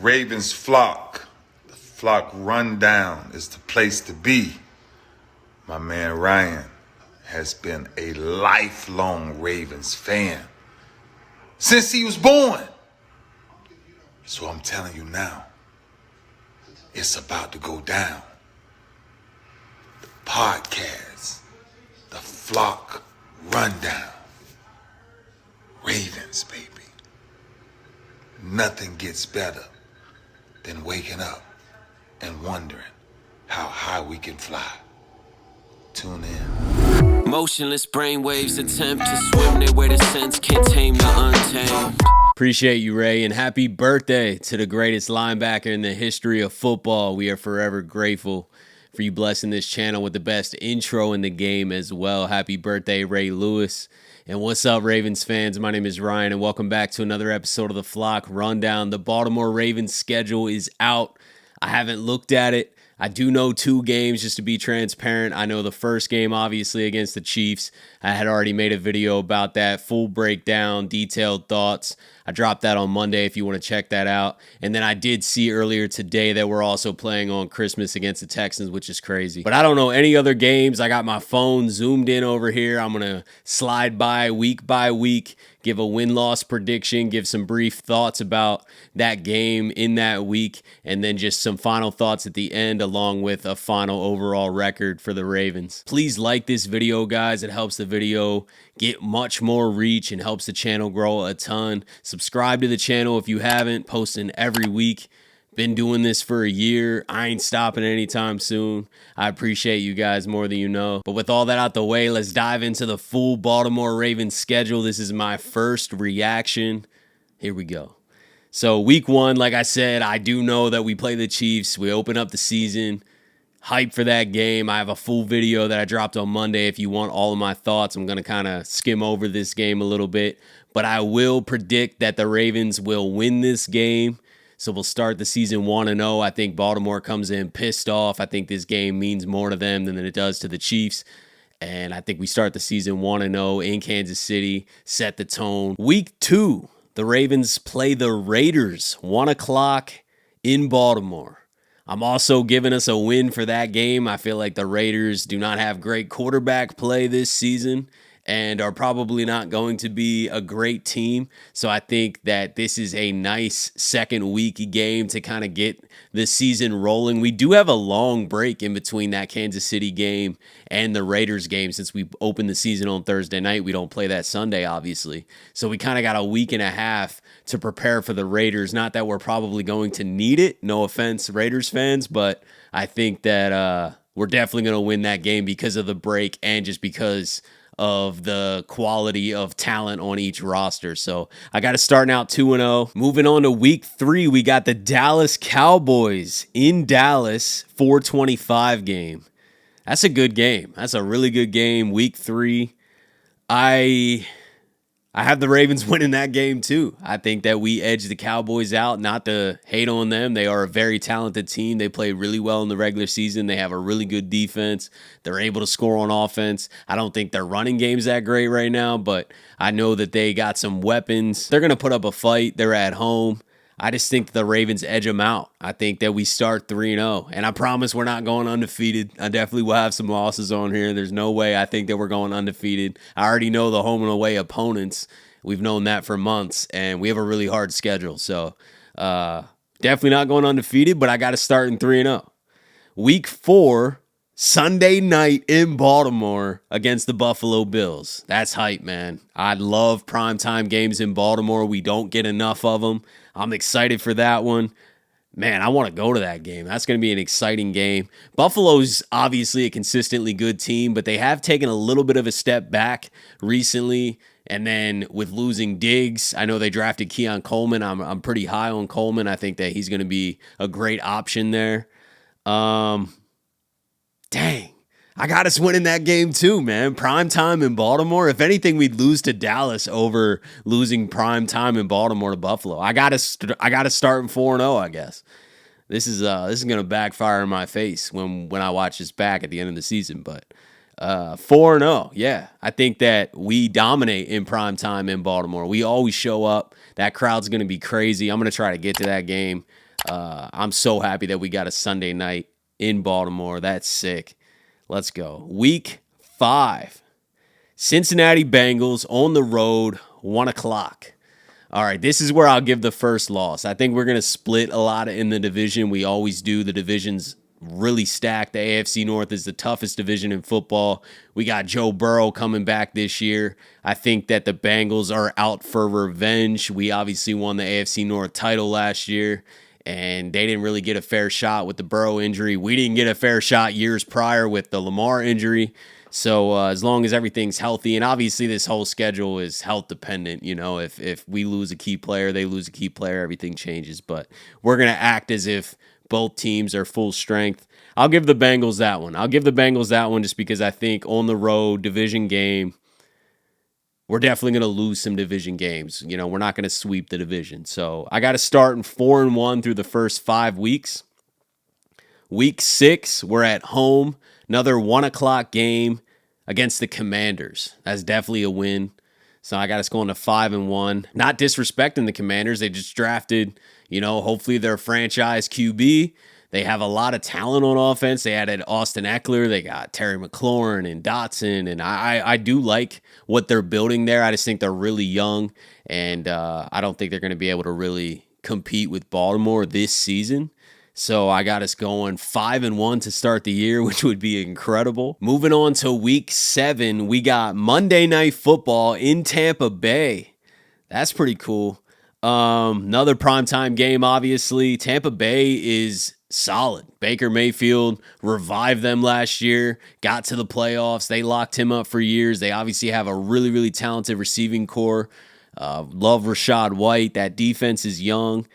Ravens flock. The flock rundown is the place to be. My man Ryan has been a lifelong Ravens fan since he was born. So I'm telling you now, it's about to go down. The podcast, the flock rundown. Ravens, baby. Nothing gets better than waking up and wondering how high we can fly. Tune in. Motionless brainwaves attempt to swim their way to sense, can't tame the untamed. Appreciate you, Ray, and happy birthday to the greatest linebacker in the history of football. We are forever grateful for you blessing this channel with the best intro in the game as well. Happy birthday, Ray Lewis. And what's up, Ravens fans? My name is Ryan, and welcome back to another episode of the Flock Rundown. The Baltimore Ravens schedule is out. I haven't looked at it. I do know 2 games, just to be transparent. I know the first game, obviously, against the Chiefs. I had already made a video about that, full breakdown, detailed thoughts. I dropped that on Monday if you want to check that out. And then I did see earlier today that we're also playing on Christmas against the Texans, which is crazy. But I don't know any other games. I got my phone zoomed in over here. I'm going to slide by week, give a win-loss prediction, give some brief thoughts about that game in that week, and then just some final thoughts at the end along with a final overall record for the Ravens. Please like this video, guys. It helps the video get much more reach and helps the channel grow a ton. Subscribe to the channel if you haven't. Posting every week. Been doing this for a year. I ain't stopping anytime soon. I appreciate you guys more than you know. But with all that out the way, let's dive into the full Baltimore Ravens schedule. This is my first reaction. Here we go. So week 1, like I said, I do know that we play the Chiefs. We open up the season. Hype for that game. I have a full video that I dropped on Monday. If you want all of my thoughts, I'm going to kind of skim over this game a little bit. But I will predict that the Ravens will win this game. So we'll start the season 1-0. I think Baltimore comes in pissed off. I think this game means more to them than it does to the Chiefs. And I think we start the season 1-0 in Kansas City, set the tone. Week 2, the Ravens play the Raiders, 1 o'clock in Baltimore. I'm also giving us a win for that game. I feel like the Raiders do not have great quarterback play this season and are probably not going to be a great team. So I think that this is a nice second week game to kind of get the season rolling. We do have a long break in between that Kansas City game and the Raiders game since we opened the season on Thursday night. We don't play that Sunday, obviously. So we kind of got a week and a half to prepare for the Raiders. Not that we're probably going to need it. No offense, Raiders fans, but I think that we're definitely going to win that game because of the break and just because of the quality of talent on each roster. So I got to start out 2-0. Moving on to week 3, we got the Dallas Cowboys in Dallas, 4:25 game. That's a good game. That's a really good game. Week 3. I have the Ravens winning that game too. I think that we edge the Cowboys out, not to hate on them. They are a very talented team. They play really well in the regular season. They have a really good defense. They're able to score on offense. I don't think their running game's that great right now, but I know that they got some weapons. They're going to put up a fight. They're at home. I just think the Ravens edge them out. I think that we start 3-0, and I promise we're not going undefeated. I definitely will have some losses on here. There's no way I think that we're going undefeated. I already know the home and away opponents. We've known that for months, and we have a really hard schedule. So definitely not going undefeated, but I got to start in 3-0. Week 4, Sunday night in Baltimore against the Buffalo Bills. That's hype, man. I love primetime games in Baltimore. We don't get enough of them. I'm excited for that one. Man, I want to go to that game. That's going to be an exciting game. Buffalo's obviously a consistently good team, but they have taken a little bit of a step back recently. And then with losing Diggs, I know they drafted Keon Coleman. I'm pretty high on Coleman. I think that he's going to be a great option there. Dang. I got us winning that game too, man. Prime time in Baltimore. If anything, we'd lose to Dallas over losing prime time in Baltimore to Buffalo. I got to start in 4-0, I guess. This is going to backfire in my face when I watch this back at the end of the season. But 4-0, yeah. I think that we dominate in prime time in Baltimore. We always show up. That crowd's going to be crazy. I'm going to try to get to that game. I'm so happy that we got a Sunday night in Baltimore. That's sick. Let's go. Week 5. Cincinnati Bengals on the road, 1 o'clock. All right, this is where I'll give the first loss. I think we're going to split a lot in the division. We always do. The division's really stacked. The AFC North is the toughest division in football. We got Joe Burrow coming back this year. I think that the Bengals are out for revenge. We obviously won the AFC North title last year, and they didn't really get a fair shot with the Burrow injury. We didn't get a fair shot years prior with the Lamar injury. So as long as everything's healthy, and obviously this whole schedule is health dependent, if we lose a key player, they lose a key player, everything changes. But we're going to act as if both teams are full strength. I'll give the Bengals that one. Just because I think on the road, division game, we're definitely going to lose some division games. We're not going to sweep the division. So I got to start in 4-1 through the first 5 weeks. Week 6, we're at home. Another 1 o'clock game against the Commanders. That's definitely a win. So I got us going to 5-1. Not disrespecting the Commanders. They just drafted, hopefully their franchise QB. They have a lot of talent on offense. They added Austin Eckler. They got Terry McLaurin and Dotson. And I do like what they're building there. I just think they're really young. And I don't think they're going to be able to really compete with Baltimore this season. So I got us going 5-1 to start the year, which would be incredible. Moving on to week 7, we got Monday Night Football in Tampa Bay. That's pretty cool. Another primetime game, obviously. Tampa Bay is solid. Baker Mayfield revived them last year, got to the playoffs. They locked him up for years. They obviously have a really, really talented receiving core. Love Rashad White. That defense is young.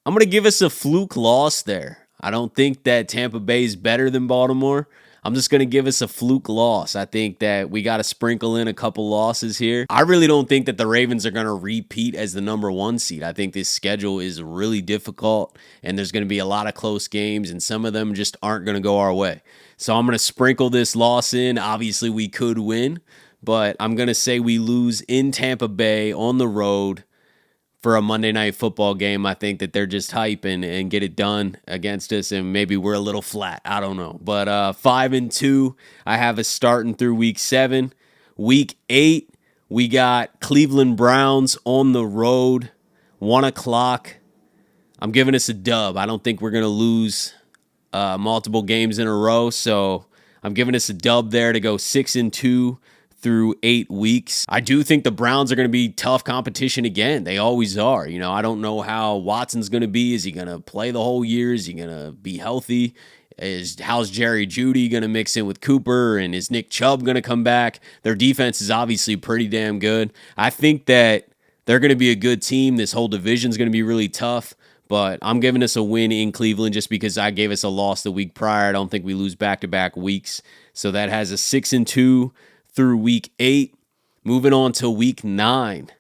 I'm going to give us a fluke loss there. I don't think that Tampa Bay is better than Baltimore. I'm just going to give us a fluke loss. I think that we got to sprinkle in a couple losses here. I really don't think that the Ravens are going to repeat as the number 1 seed. I think this schedule is really difficult, and there's going to be a lot of close games, and some of them just aren't going to go our way. So I'm going to sprinkle this loss in. Obviously, we could win, but I'm going to say we lose in Tampa Bay on the road for a Monday Night Football game. I think that they're just hype and get it done against us, and maybe we're a little flat. I don't know. But 5-2, I have us starting through week 7. Week 8, we got Cleveland Browns on the road, 1 o'clock. I'm giving us a dub. I don't think we're going to lose multiple games in a row, so I'm giving us a dub there to go 6-2 through 8 weeks. I do think the Browns are going to be tough competition again. They always are. I don't know how Watson's going to be. Is he going to play the whole year? Is he going to be healthy? How's Jerry Jeudy going to mix in with Cooper? And is Nick Chubb going to come back? Their defense is obviously pretty damn good. I think that they're going to be a good team. This whole division is going to be really tough. But I'm giving us a win in Cleveland just because I gave us a loss the week prior. I don't think we lose back-to-back weeks. So that has a 6-2 through week 8. Moving on to week 9.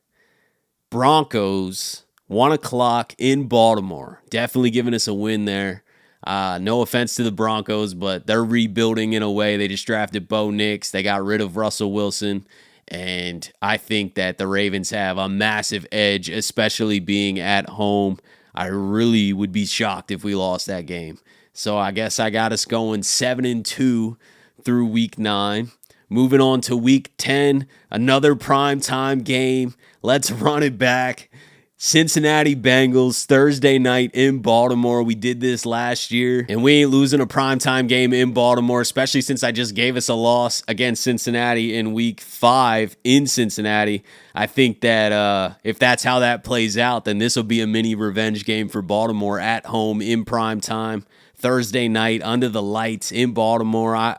Broncos, 1 o'clock in Baltimore. Definitely giving us a win there. No offense to the Broncos, but they're rebuilding in a way. They just drafted Bo Nix. They got rid of Russell Wilson. And I think that the Ravens have a massive edge, especially being at home. I really would be shocked if we lost that game. So I guess I got us going 7-2 through week 9. Moving on to week 10, another primetime game. Let's run it back. Cincinnati Bengals, Thursday night in Baltimore. We did this last year, and we ain't losing a primetime game in Baltimore, especially since I just gave us a loss against Cincinnati in week 5 in Cincinnati. I think that if that's how that plays out, then this will be a mini revenge game for Baltimore at home in primetime. Thursday night under the lights in Baltimore.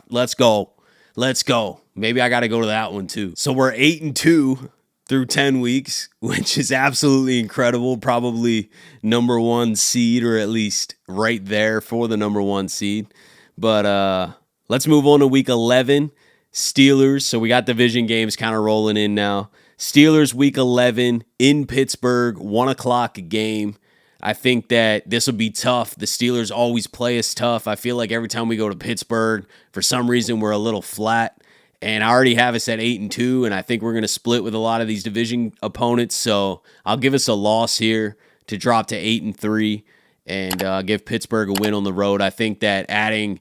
Let's go. Let's go. Maybe I got to go to that one too. So we're 8-2 through 10 weeks, which is absolutely incredible. Probably number 1 seed, or at least right there for the number 1 seed. But let's move on to week 11. Steelers. So we got division games kind of rolling in now. Steelers week 11 in Pittsburgh, 1 o'clock game. I think that this will be tough. The Steelers always play us tough. I feel like every time we go to Pittsburgh, for some reason, we're a little flat. And I already have us at 8-2, and I think we're going to split with a lot of these division opponents. So I'll give us a loss here to drop to 8-3 and give Pittsburgh a win on the road. I think that adding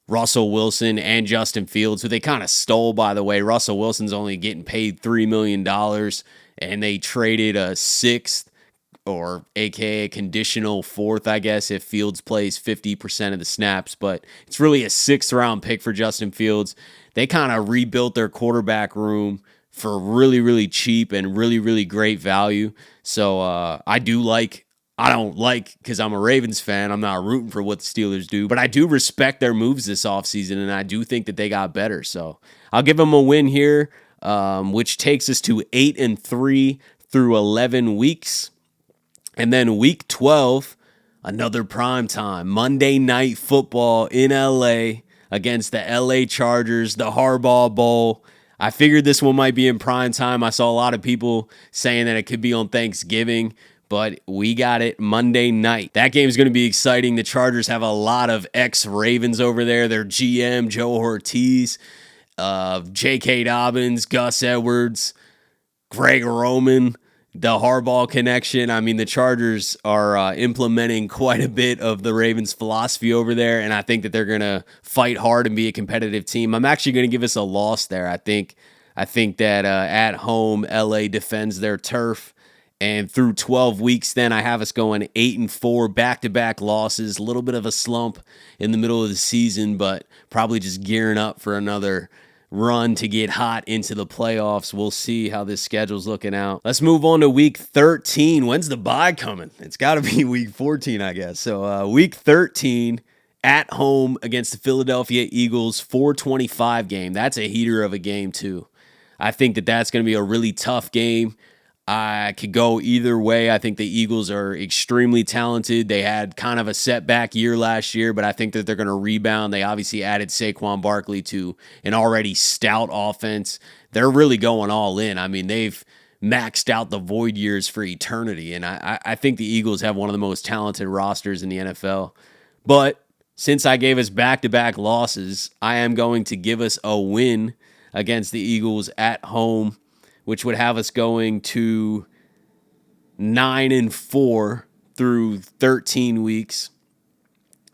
Russell Wilson and Justin Fields, who they kind of stole, by the way. Russell Wilson's only getting paid $3 million, and they traded a sixth, or AKA conditional fourth, I guess, if Fields plays 50% of the snaps. But it's really a sixth-round pick for Justin Fields. They kind of rebuilt their quarterback room for really, really cheap and really, really great value. So I don't like, because I'm a Ravens fan, I'm not rooting for what the Steelers do, but I do respect their moves this offseason, and I do think that they got better. So I'll give them a win here, which takes us to 8-3 through 11 weeks. And then week 12, another prime time, Monday Night Football in LA against the LA Chargers, the Harbaugh Bowl. I figured this one might be in prime time. I saw a lot of people saying that it could be on Thanksgiving, but we got it Monday night. That game is going to be exciting. The Chargers have a lot of ex-Ravens over there. Their GM, Joe Ortiz, J.K. Dobbins, Gus Edwards, Greg Roman, the Harbaugh connection. I mean, the Chargers are implementing quite a bit of the Ravens' philosophy over there, and I think that they're going to fight hard and be a competitive team. I'm actually going to give us a loss there. I think that at home, LA defends their turf, and through 12 weeks then, I have us going 8-4, back-to-back losses, a little bit of a slump in the middle of the season, but probably just gearing up for another run to get hot into the playoffs. We'll see how this schedule's looking out. Let's move on to week 13. When's the bye coming? It's got to be week 14, I guess. So week 13 at home against the Philadelphia Eagles, 425 game. That's a heater of a game too. I think that that's going to be a really tough game. I could go either way. I think the Eagles are extremely talented. They had kind of a setback year last year, but I think that they're going to rebound. They obviously added Saquon Barkley to an already stout offense. They're really going all in. I mean, they've maxed out the void years for eternity, and I think the Eagles have one of the most talented rosters in the NFL. But since I gave us back-to-back losses, I am going to give us a win against the Eagles at home, which would have us going to 9-4 through 13 weeks.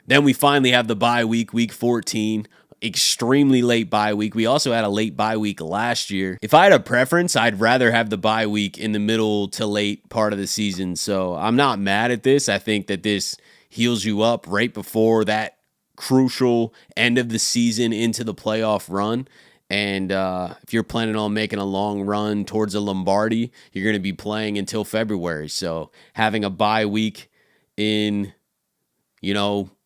Then we finally have the bye week, week 14, extremely late bye week. We also had a late bye week last year. If I had a preference, I'd rather have the bye week in the middle to late part of the season. So I'm not mad at this. I think that this heals you up right before that crucial end of the season into the playoff run. And if you're planning on making a long run towards a Lombardi, you're going to be playing until February. So having a bye week in,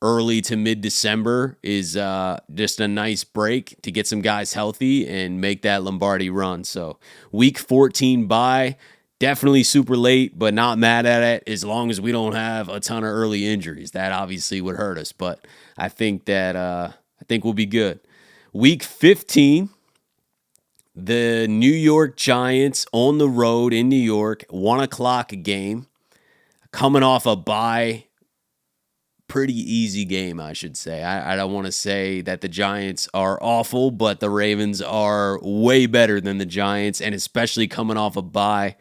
early to mid-December is just a nice break to get some guys healthy and make that Lombardi run. So week 14 bye, definitely super late, but not mad at it as long as we don't have a ton of early injuries. That obviously would hurt us, but I think we'll be good. Week 15, the New York Giants on the road in New York, 1 o'clock game, coming off a bye, pretty easy game, I should say. I don't want to say that the Giants are awful, but the Ravens are way better than the Giants, and especially coming off a bye,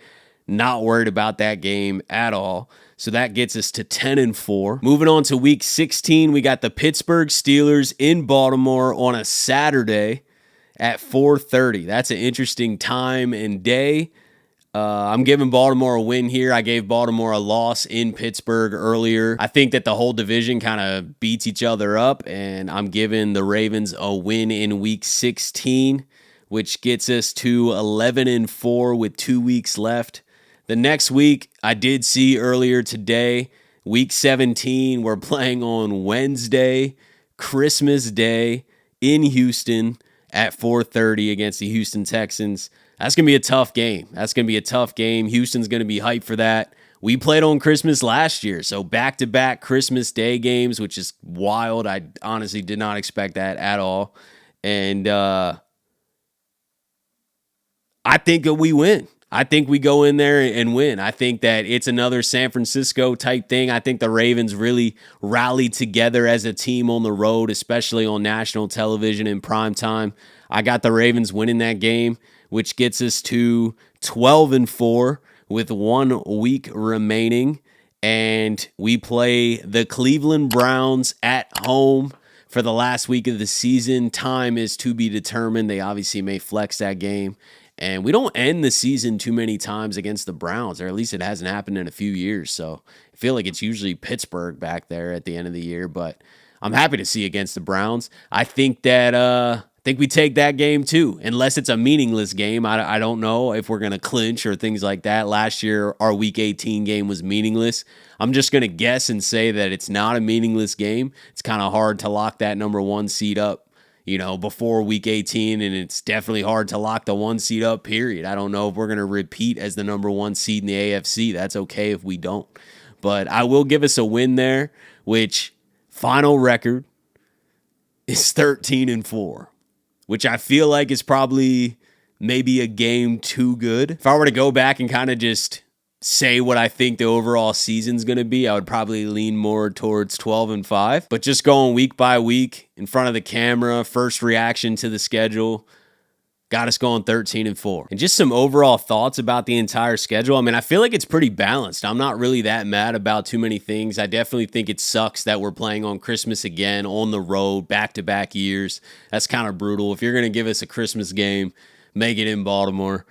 not worried about that game at all. So that gets us to 10-4. Moving on to week 16, we got the Pittsburgh Steelers in Baltimore on a Saturday at 4:30. That's an interesting time and day. I'm giving Baltimore a win here. I gave Baltimore a loss in Pittsburgh earlier. I think that the whole division kind of beats each other up, and I'm giving the Ravens a win in week 16, which gets us to 11-4 with 2 weeks left. The next week, I did see earlier today, week 17, we're playing on Wednesday, Christmas Day in Houston at 4:30 against the Houston Texans. That's going to be a tough game. Houston's going to be hyped for that. We played on Christmas last year, so back-to-back Christmas Day games, which is wild. I honestly did not expect that at all. And I think that we win. I think we go in there and win. I think that it's another San Francisco type thing. I think the Ravens really rallied together as a team on the road, especially on national television in prime time. I got the Ravens winning that game, which gets us to 12-4 with 1 week remaining. and we play the Cleveland Browns at home for the last week of the season. Time is to be determined. They obviously may flex that game. And we don't end the season too many times against the Browns, or at least it hasn't happened in a few years. So I feel like it's usually Pittsburgh back there at the end of the year, but I'm happy to see against the Browns. I think we take that game too, unless it's a meaningless game. I don't know if we're going to clinch or things like that. Last year, our Week 18 game was meaningless. I'm just going to guess and say that it's not a meaningless game. It's kind of hard to lock that number 1 seed up, before Week 18, and it's definitely hard to lock the 1 seed up, period. I don't know if we're going to repeat as the number 1 seed in the AFC. That's okay if we don't. But I will give us a win there, which final record is 13-4, which I feel like is probably maybe a game too good. If I were to go back and kind of just say what I think the overall season's going to be, I would probably lean more towards 12-5. But just going week by week in front of the camera, first reaction to the schedule, got us going 13-4. And just some overall thoughts about the entire schedule. I mean, I feel like it's pretty balanced. I'm not really that mad about too many things. I definitely think it sucks that we're playing on Christmas again, on the road, back-to-back years. That's kind of brutal. If you're going to give us a Christmas game, make it in Baltimore.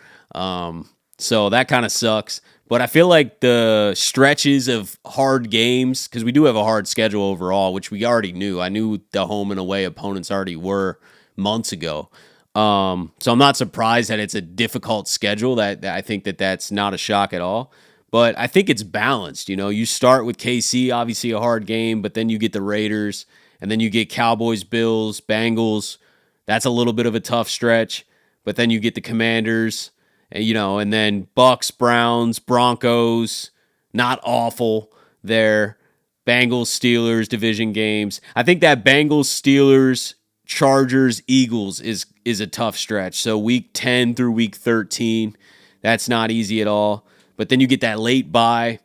So that kind of sucks. But I feel like the stretches of hard games, because we do have a hard schedule overall, which we already knew. I knew the home and away opponents already were months ago. So I'm not surprised that it's a difficult schedule. That I think that's not a shock at all. But I think it's balanced. You start with KC, obviously a hard game, but then you get the Raiders, and then you get Cowboys, Bills, Bengals. That's a little bit of a tough stretch. But then you get the Commanders, and then Bucks, Browns, Broncos, not awful there. Bengals, Steelers, division games. I think that Bengals, Steelers, Chargers, Eagles is a tough stretch. So week 10 through week 13, that's not easy at all. But then you get that late bye,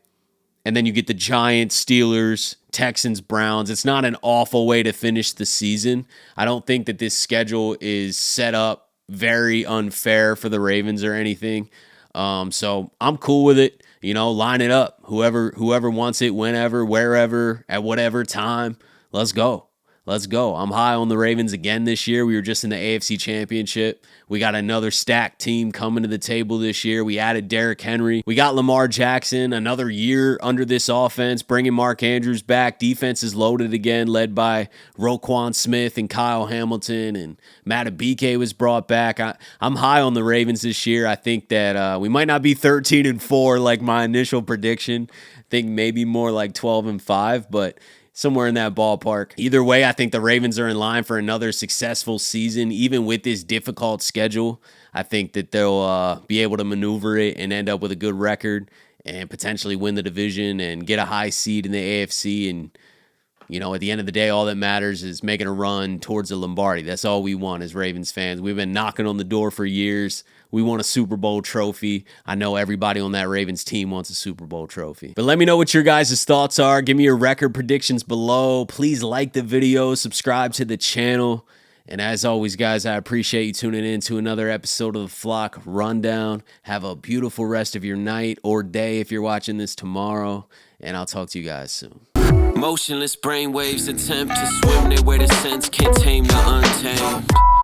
and then you get the Giants, Steelers, Texans, Browns. It's not an awful way to finish the season. I don't think that this schedule is set up very unfair for the Ravens or anything. So I'm cool with it. Line it up. Whoever wants it, whenever, wherever, at whatever time, let's go. Let's go. I'm high on the Ravens again this year. We were just in the AFC Championship. We got another stacked team coming to the table this year. We added Derrick Henry. We got Lamar Jackson, another year under this offense, bringing Mark Andrews back. Defense is loaded again, led by Roquan Smith and Kyle Hamilton, and Matabike was brought back. I'm high on the Ravens this year. I think that we might not be 13-4 like my initial prediction. I think maybe more like 12-5, but somewhere in that ballpark. Either way, I think the Ravens are in line for another successful season, even with this difficult schedule. I think that they'll be able to maneuver it and end up with a good record and potentially win the division and get a high seed in the AFC. And, at the end of the day, all that matters is making a run towards the Lombardi. That's all we want as Ravens fans. We've been knocking on the door for years. We want a Super Bowl trophy. I know everybody on that Ravens team wants a Super Bowl trophy. But let me know what your guys' thoughts are. Give me your record predictions below. Please like the video, subscribe to the channel. And as always, guys, I appreciate you tuning in to another episode of the Flock Rundown. Have a beautiful rest of your night or day if you're watching this tomorrow. And I'll talk to you guys soon. Motionless brainwaves attempt to swim there where the sense can't tame the untamed.